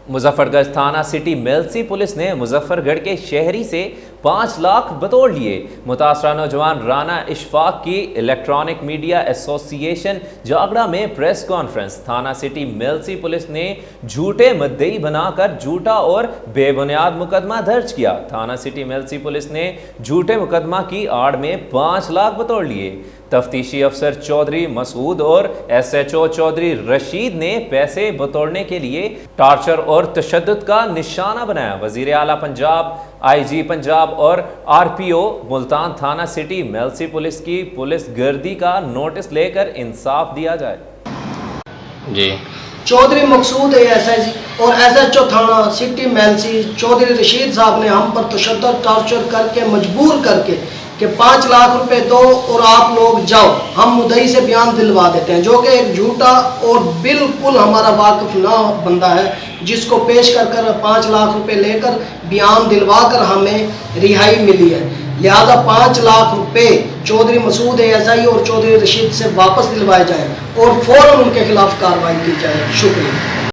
मुजफ्फर गढ़ थाना city Mailsi police ने मुजफ्फरगढ़ के शहरी से 5 लाख बतौर लिए। मुतासरा नौजवान राना इशफाक की इलेक्ट्रॉनिक मीडिया एसोसिएशन जागड़ा में प्रेस कॉन्फ्रेंस। थाना सिटी मेलसी पुलिस ने झूठे मुद्दई बनाकर झूठा और बेबुनियाद मुकदमा दर्ज किया। थाना सिटी मेलसी पुलिस ने झूठे मुकदमा की आड़ में 5 लाख बतौर लिए। तफ्तीशी अफसर चौधरी मसूद और SHO चौधरी रशीद ने पैसे बतौरने के लिए टार्चर और तशद्दुद का निशाना बनाया। वजीर आला पंजाब, IG पंजाब और RPO मुल्तान थाना सिटी मेलसी पुलिस की पुलिस गर्दी का नोटिस लेकर इंसाफ दिया जाए। जी चौधरी मकसूद ASI और SHO थाना सिटी मेलसी चौधरी रशीद साहब ने हम पर तशद्दुद टार्चर करके मजबूर करके कि 5 लाख रुपए दो और आप लोग जाओ, हम मुद्दई से बयान दिलवा देते हैं, जो कि एक झूठा और बिल्कुल हमारा वाकिफ ना बंदा है, जिसको पेश कर 5 लाख रुपए लेकर बयान दिलवा कर हमें रिहाई मिली है। लिहाजा 5 लाख रुपए चौधरी मसूद ASI और चौधरी रशीद से वापस दिलवाए जाएं और फौरन उनके खिलाफ कार्रवाई की जाए। शुक्रिया।